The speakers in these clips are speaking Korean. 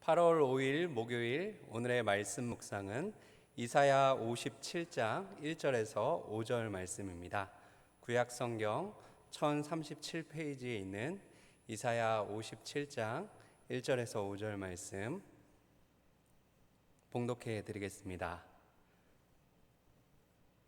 8월 5일 목요일 오늘의 말씀 묵상은 이사야 57장 1절에서 5절 말씀입니다. 구약 성경 1037페이지에 있는 이사야 57장 1절에서 5절 말씀 봉독해 드리겠습니다.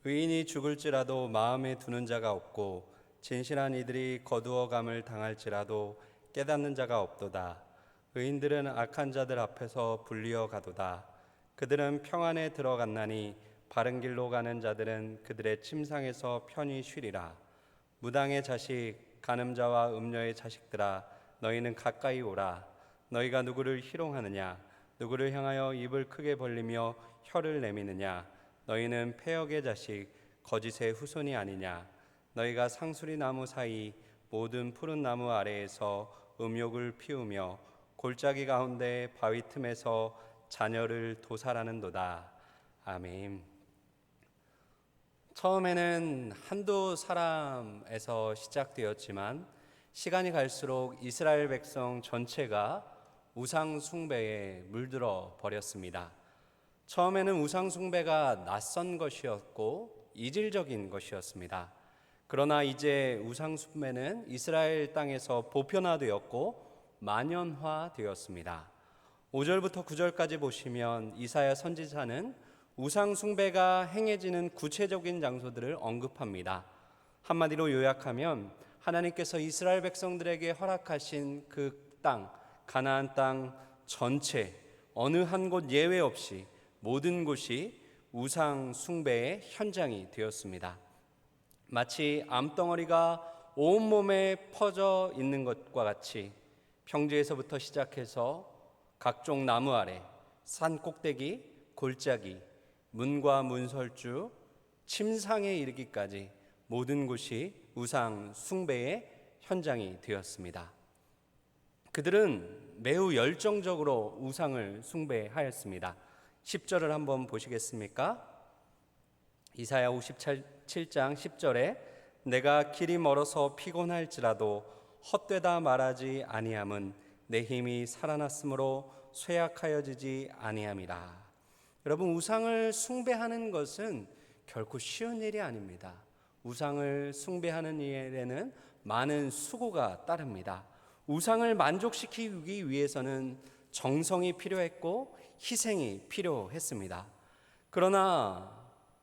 의인이 죽을지라도 마음에 두는 자가 없고 진실한 이들이 거두어감을 당할지라도 깨닫는 자가 없도다. 의인들은 악한 자들 앞에서 불리어 가도다. 그들은 평안에 들어갔나니 바른 길로 가는 자들은 그들의 침상에서 편히 쉬리라. 무당의 자식, 간음자와 음녀의 자식들아, 너희는 가까이 오라. 너희가 누구를 희롱하느냐? 누구를 향하여 입을 크게 벌리며 혀를 내미느냐? 너희는 패역의 자식, 거짓의 후손이 아니냐? 너희가 상수리 나무 사이 모든 푸른 나무 아래에서 음욕을 피우며 골짜기 가운데 바위 틈에서 자녀를 도살하는도다. 아멘. 처음에는 한두 사람에서 시작되었지만 시간이 갈수록 이스라엘 백성 전체가 우상 숭배에 물들어 버렸습니다. 처음에는 우상 숭배가 낯선 것이었고 이질적인 것이었습니다. 그러나 이제 우상 숭배는 이스라엘 땅에서 보편화되었고 만연화되었습니다. 5절부터 9절까지 보시면 이사야 선지자는 우상 숭배가 행해지는 구체적인 장소들을 언급합니다. 한마디로 요약하면 하나님께서 이스라엘 백성들에게 허락하신 그 땅, 가나안 땅 전체 어느 한 곳 예외 없이 모든 곳이 우상 숭배의 현장이 되었습니다. 마치 암덩어리가 온몸에 퍼져 있는 것과 같이 평지에서부터 시작해서 각종 나무 아래, 산 꼭대기, 골짜기, 문과 문설주, 침상에 이르기까지 모든 곳이 우상 숭배의 현장이 되었습니다. 그들은 매우 열정적으로 우상을 숭배하였습니다. 10절을 한번 보시겠습니까? 이사야 57장 10절에 내가 길이 멀어서 피곤할지라도 헛되다 말하지 아니함은 내 힘이 살아났으므로 쇠약하여지지 아니함이라. 여러분, 우상을 숭배하는 것은 결코 쉬운 일이 아닙니다. 우상을 숭배하는 일에는 많은 수고가 따릅니다. 우상을 만족시키기 위해서는 정성이 필요했고 희생이 필요했습니다. 그러나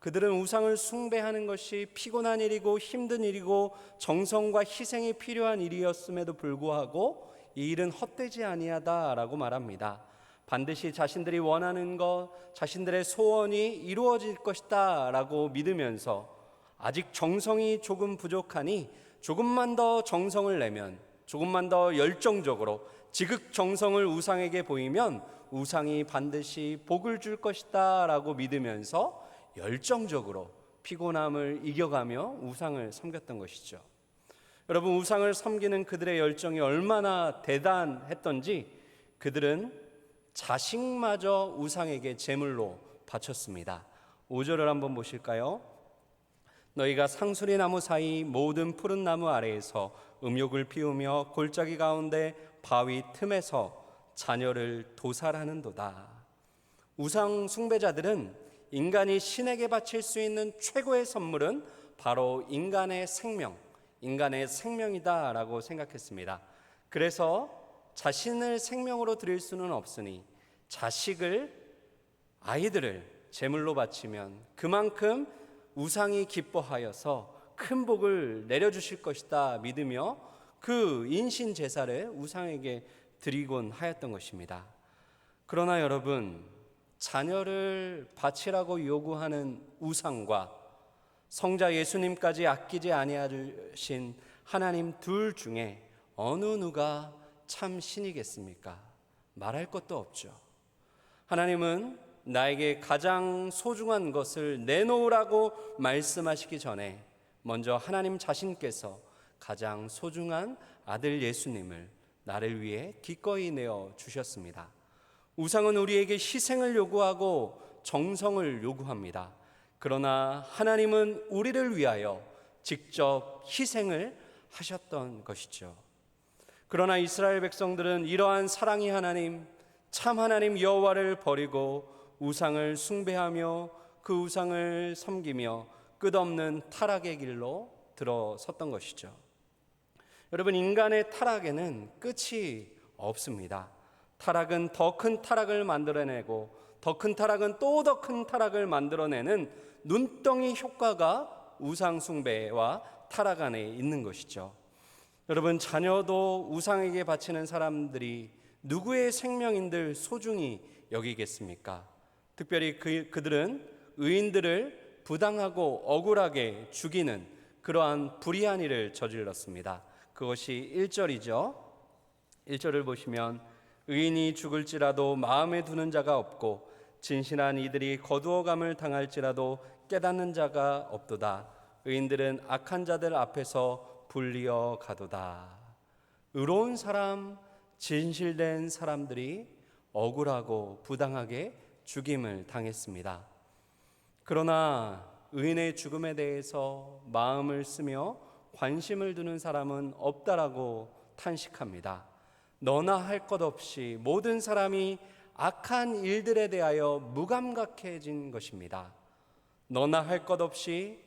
그들은 우상을 숭배하는 것이 피곤한 일이고 힘든 일이고 정성과 희생이 필요한 일이었음에도 불구하고 이 일은 헛되지 아니하다라고 말합니다. 반드시 자신들이 원하는 것, 자신들의 소원이 이루어질 것이다 라고 믿으면서 아직 정성이 조금 부족하니 조금만 더 정성을 내면, 조금만 더 열정적으로 지극정성을 우상에게 보이면 우상이 반드시 복을 줄 것이다 라고 믿으면서 열정적으로 피곤함을 이겨가며 우상을 섬겼던 것이죠. 여러분, 우상을 섬기는 그들의 열정이 얼마나 대단했던지 그들은 자식마저 우상에게 제물로 바쳤습니다. 5절을 한번 보실까요? 너희가 상수리 나무 사이 모든 푸른 나무 아래에서 음욕을 피우며 골짜기 가운데 바위 틈에서 자녀를 도살하는도다. 우상 숭배자들은 인간이 신에게 바칠 수 있는 최고의 선물은 바로 인간의 생명이다 라고 생각했습니다. 그래서 자신을 생명으로 드릴 수는 없으니 아이들을 제물로 바치면 그만큼 우상이 기뻐하여서 큰 복을 내려주실 것이다 믿으며 그 인신 제사를 우상에게 드리곤 하였던 것입니다. 그러나 여러분, 자녀를 바치라고 요구하는 우상과 성자 예수님까지 아끼지 아니하신 하나님 둘 중에 어느 누가 참 신이겠습니까? 말할 것도 없죠. 하나님은 나에게 가장 소중한 것을 내놓으라고 말씀하시기 전에 먼저 하나님 자신께서 가장 소중한 아들 예수님을 나를 위해 기꺼이 내어 주셨습니다. 우상은 우리에게 희생을 요구하고 정성을 요구합니다. 그러나 하나님은 우리를 위하여 직접 희생을 하셨던 것이죠. 그러나 이스라엘 백성들은 이러한 사랑의 하나님, 참 하나님 여호와를 버리고 우상을 숭배하며 그 우상을 섬기며 끝없는 타락의 길로 들어섰던 것이죠. 여러분, 인간의 타락에는 끝이 없습니다. 타락은 더 큰 타락을 만들어내고 더 큰 타락은 또 더 큰 타락을 만들어내는 눈덩이 효과가 우상 숭배와 타락 안에 있는 것이죠. 여러분, 자녀도 우상에게 바치는 사람들이 누구의 생명인들 소중히 여기겠습니까? 특별히 그들은 의인들을 부당하고 억울하게 죽이는 그러한 불의한 일을 저질렀습니다. 그것이 1절이죠. 1절을 보시면 의인이 죽을지라도 마음에 두는 자가 없고 진실한 이들이 거두어감을 당할지라도 깨닫는 자가 없도다. 의인들은 악한 자들 앞에서 불리어 가도다. 의로운 사람, 진실된 사람들이 억울하고 부당하게 죽임을 당했습니다. 그러나 의인의 죽음에 대해서 마음을 쓰며 관심을 두는 사람은 없다라고 탄식합니다. 너나 할 것 없이 모든 사람이 악한 일들에 대하여 무감각해진 것입니다. 너나 할 것 없이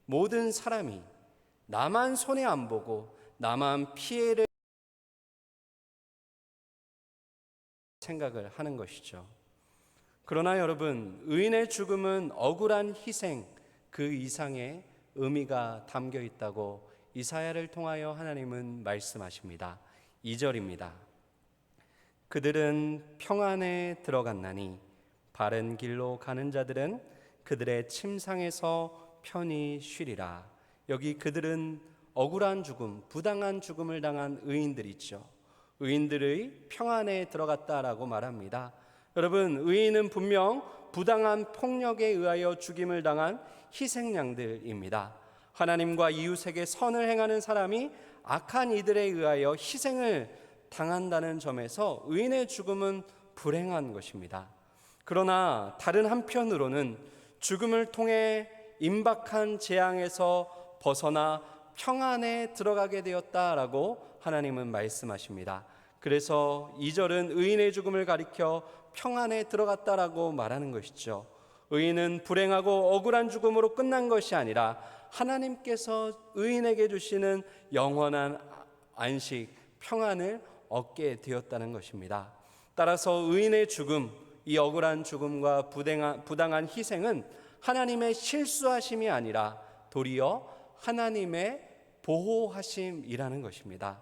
모든 사람이 나만 손해 안 보고 나만 피해를 생각을 하는 것이죠. 그러나 여러분, 의인의 죽음은 억울한 희생 그 이상의 의미가 담겨 있다고 이사야를 통하여 하나님은 말씀하십니다. 2절입니다. 그들은 평안에 들어갔나니 바른 길로 가는 자들은 그들의 침상에서 편히 쉬리라. 여기 그들은 억울한 죽음, 부당한 죽음을 당한 의인들이죠. 의인들의 평안에 들어갔다라고 말합니다. 여러분, 의인은 분명 부당한 폭력에 의하여 죽임을 당한 희생양들입니다. 하나님과 이웃에게 선을 행하는 사람이 악한 이들에 의하여 희생을 당한다는 점에서 의인의 죽음은 불행한 것입니다. 그러나 다른 한편으로는 죽음을 통해 임박한 재앙에서 벗어나 평안에 들어가게 되었다라고 하나님은 말씀하십니다. 그래서 2절은 의인의 죽음을 가리켜 평안에 들어갔다라고 말하는 것이죠. 의인은 불행하고 억울한 죽음으로 끝난 것이 아니라 하나님께서 의인에게 주시는 영원한 안식, 평안을 얻게 되었다는 것입니다. 따라서 의인의 죽음, 이 억울한 죽음과 부당한 희생은 하나님의 실수하심이 아니라 도리어 하나님의 보호하심이라는 것입니다.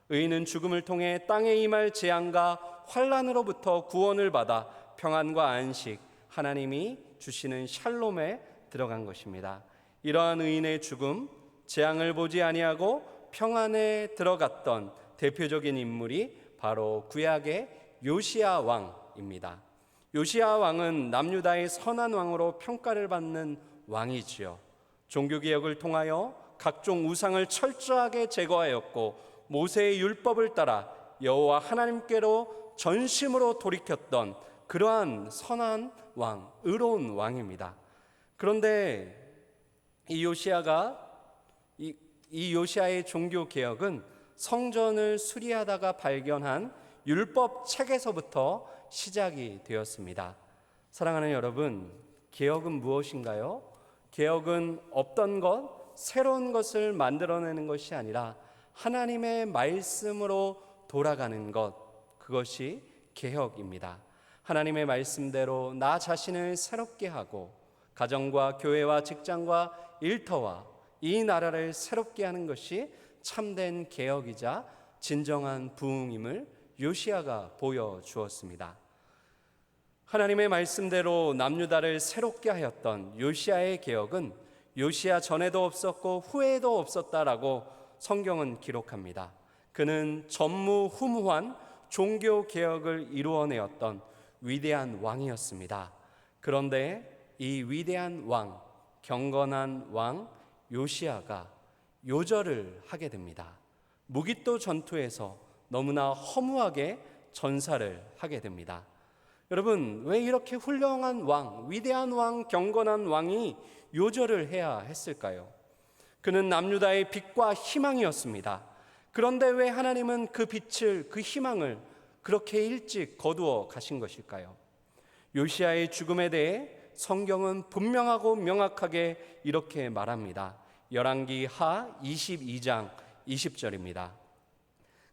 의인은 죽음을 통해 땅에 임할 재앙과 환난으로부터 구원을 받아 평안과 안식, 하나님이 주시는 샬롬에 들어간 것입니다. 이러한 의인의 죽음, 재앙을 보지 아니하고 평안에 들어갔던 대표적인 인물이 바로 구약의 요시야 왕입니다. 요시야 왕은 남유다의 선한 왕으로 평가를 받는 왕이지요. 종교개혁을 통하여 각종 우상을 철저하게 제거하였고 모세의 율법을 따라 여호와 하나님께로 전심으로 돌이켰던 그러한 선한 왕, 의로운 왕입니다. 그런데 이 요시야의 종교 개혁은 성전을 수리하다가 발견한 율법 책에서부터 시작이 되었습니다. 사랑하는 여러분, 개혁은 무엇인가요? 개혁은 없던 것, 새로운 것을 만들어내는 것이 아니라 하나님의 말씀으로 돌아가는 것, 그것이 개혁입니다. 하나님의 말씀대로 나 자신을 새롭게 하고 가정과 교회와 직장과 일터와 이 나라를 새롭게 하는 것이 참된 개혁이자 진정한 부흥임을 요시야가 보여주었습니다. 하나님의 말씀대로 남유다를 새롭게 하였던 요시야의 개혁은 요시야 전에도 없었고 후에도 없었다라고 성경은 기록합니다. 그는 전무후무한 종교 개혁을 이루어내었던 위대한 왕이었습니다. 그런데 이 위대한 왕, 경건한 왕 요시야가 요절을 하게 됩니다. 무기또 전투에서 너무나 허무하게 전사를 하게 됩니다. 여러분, 왜 이렇게 훌륭한 왕, 위대한 왕, 경건한 왕이 요절을 해야 했을까요? 그는 남유다의 빛과 희망이었습니다. 그런데 왜 하나님은 그 빛을, 그 희망을 그렇게 일찍 거두어 가신 것일까요? 요시야의 죽음에 대해 성경은 분명하고 명확하게 이렇게 말합니다. 열왕기 하 22장 20절입니다.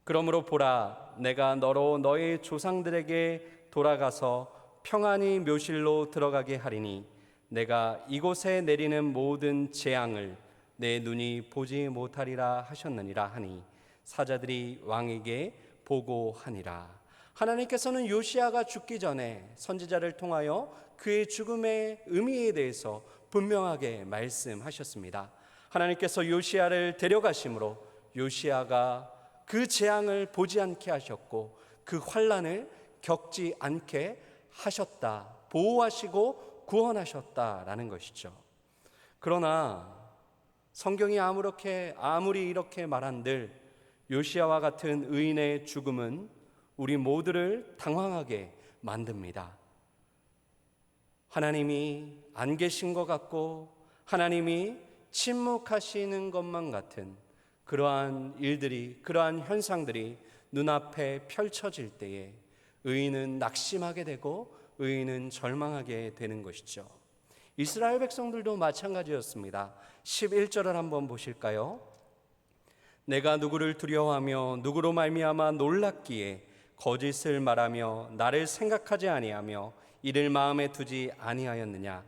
그러므로 보라, 내가 너로 너의 조상들에게 돌아가서 평안히 묘실로 들어가게 하리니 내가 이곳에 내리는 모든 재앙을 내 눈이 보지 못하리라 하셨느니라 하니 사자들이 왕에게 보고하니라. 하나님께서는 요시야가 죽기 전에 선지자를 통하여 그의 죽음의 의미에 대해서 분명하게 말씀하셨습니다. 하나님께서 요시야를 데려가심으로 요시야가 그 재앙을 보지 않게 하셨고 그 환난을 겪지 않게 하셨다, 보호하시고 구원하셨다라는 것이죠. 그러나 성경이 아무리 이렇게 말한들 요시야와 같은 의인의 죽음은 우리 모두를 당황하게 만듭니다. 하나님이 안 계신 것 같고 하나님이 침묵하시는 것만 같은 그러한 일들이, 그러한 현상들이 눈앞에 펼쳐질 때에 의인은 낙심하게 되고 의인은 절망하게 되는 것이죠. 이스라엘 백성들도 마찬가지였습니다. 11절을 한번 보실까요? 내가 누구를 두려워하며 누구로 말미암아 놀랐기에 거짓을 말하며 나를 생각하지 아니하며 이를 마음에 두지 아니하였느냐?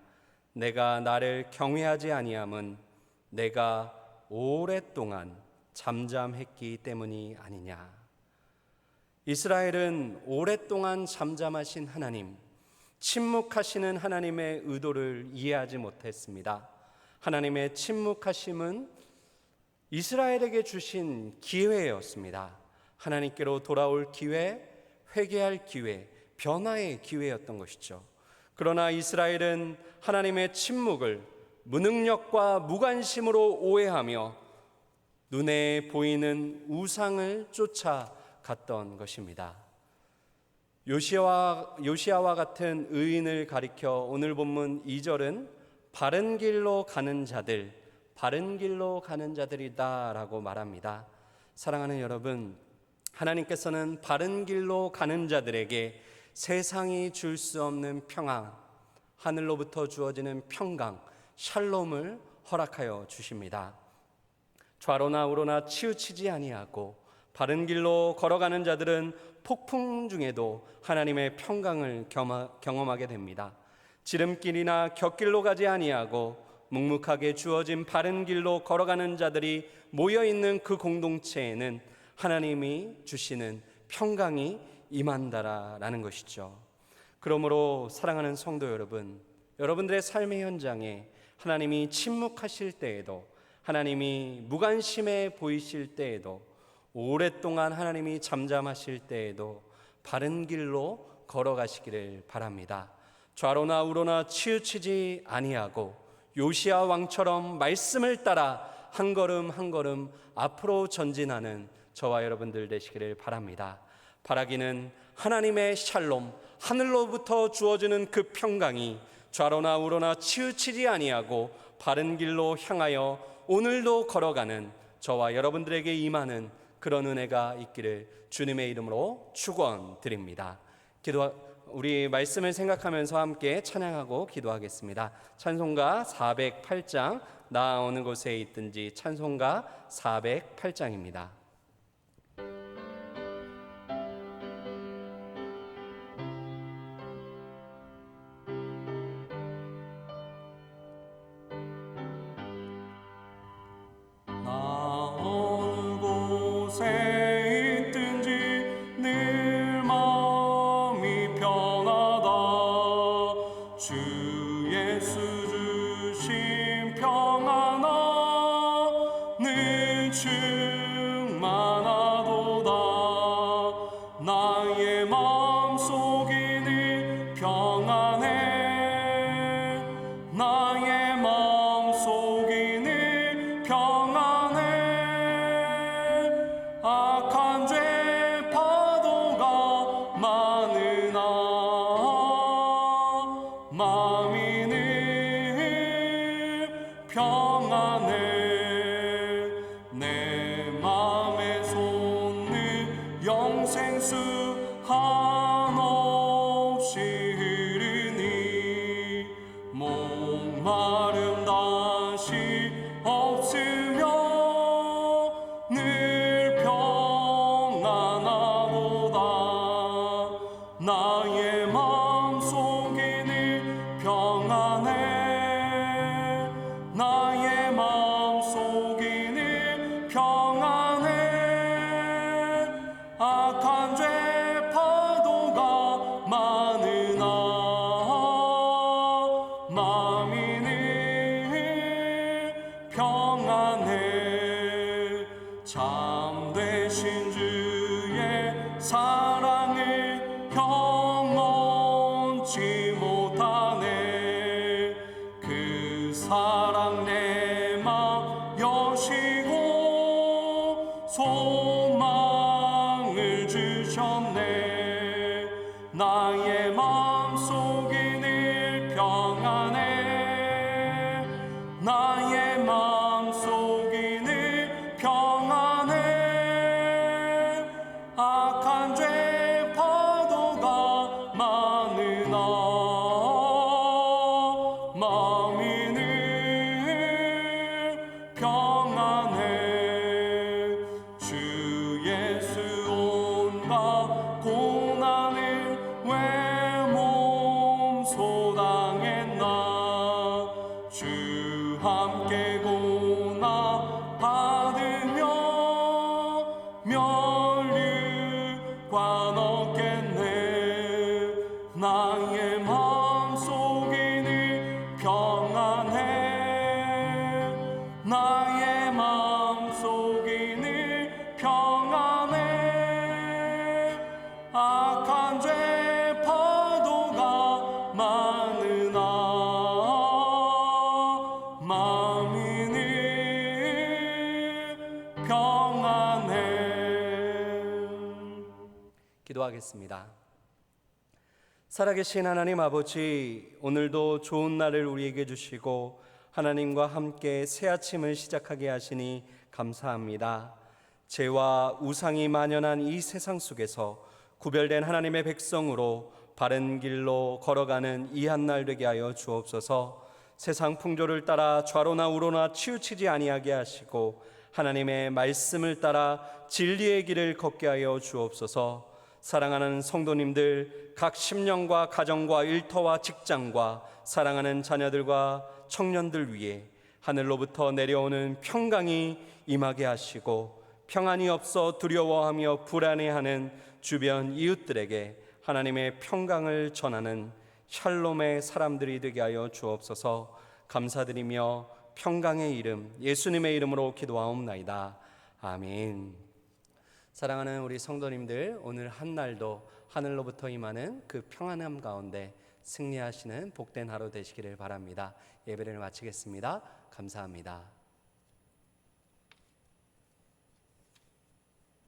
내가 나를 경외하지 아니함은 내가 오랫동안 잠잠했기 때문이 아니냐. 이스라엘은 오랫동안 잠잠하신 하나님, 침묵하시는 하나님의 의도를 이해하지 못했습니다. 하나님의 침묵하심은 이스라엘에게 주신 기회였습니다. 하나님께로 돌아올 기회, 회개할 기회, 변화의 기회였던 것이죠. 그러나 이스라엘은 하나님의 침묵을 무능력과 무관심으로 오해하며 눈에 보이는 우상을 쫓아갔던 것입니다. 요시야와 같은 의인을 가리켜 오늘 본문 2절은 바른 길로 가는 자들, 바른 길로 가는 자들이다라고 말합니다. 사랑하는 여러분, 하나님께서는 바른 길로 가는 자들에게 세상이 줄 수 없는 평안, 하늘로부터 주어지는 평강, 샬롬을 허락하여 주십니다. 좌로나 우로나 치우치지 아니하고 바른 길로 걸어가는 자들은 폭풍 중에도 하나님의 평강을 경험하게 됩니다. 지름길이나 곁길로 가지 아니하고 묵묵하게 주어진 바른 길로 걸어가는 자들이 모여있는 그 공동체에는 하나님이 주시는 평강이 임한다라는 것이죠. 그러므로 사랑하는 성도 여러분, 여러분들의 삶의 현장에 하나님이 침묵하실 때에도, 하나님이 무관심해 보이실 때에도, 오랫동안 하나님이 잠잠하실 때에도 바른 길로 걸어가시기를 바랍니다. 좌로나 우로나 치우치지 아니하고 요시야 왕처럼 말씀을 따라 한 걸음 한 걸음 앞으로 전진하는 저와 여러분들 되시기를 바랍니다. 바라기는 하나님의 샬롬, 하늘로부터 주어지는 그 평강이 좌로나 우로나 치우치지 아니하고 바른 길로 향하여 오늘도 걸어가는 저와 여러분들에게 임하는 그런 은혜가 있기를 주님의 이름으로 축원드립니다. 우리 말씀을 생각하면서 함께 찬양하고 기도하겠습니다. 찬송가 408장, 나 어느 곳에 있든지, 찬송가 408장입니다. 평안아 늘 충만하네. 악한 죄 파도가 많으나 마음이 늘 평안해. 참되신 주의 사랑을 경험치 못하네. 그 사랑 내 맘 여시고 소망을 주셨네. 나의 마음속이 늘 평안해. 나의 마음속이 늘 평안해. 악한 죄 파도가 많으나 마음이 늘 평안해. 주 예수 온갖 고난을 왜 몸소 당했나. 주 함께 고난 받으며 멸류관 얻겠네. 나의 마음속이 늘 평안해. 나의 마음속이 늘 평안해. 악한 죄 파도가 많으나 마음이 늘 평안해. 기도하겠습니다. 살아계신 하나님 아버지, 오늘도 좋은 날을 우리에게 주시고 하나님과 함께 새 아침을 시작하게 하시니 감사합니다. 죄와 우상이 만연한 이 세상 속에서 구별된 하나님의 백성으로 바른 길로 걸어가는 이 한 날 되게 하여 주옵소서. 세상 풍조를 따라 좌로나 우로나 치우치지 아니하게 하시고 하나님의 말씀을 따라 진리의 길을 걷게 하여 주옵소서. 사랑하는 성도님들, 각 심령과 가정과 일터와 직장과 사랑하는 자녀들과 청년들 위해 하늘로부터 내려오는 평강이 임하게 하시고 평안이 없어 두려워하며 불안해하는 주변 이웃들에게 하나님의 평강을 전하는 샬롬의 사람들이 되게 하여 주옵소서. 감사드리며 평강의 이름 예수님의 이름으로 기도하옵나이다. 아멘. 사랑하는 우리 성도님들, 오늘 한 날도 하늘로부터 임하는 그 평안함 가운데 승리하시는 복된 하루 되시기를 바랍니다. 예배를 마치겠습니다. 감사합니다.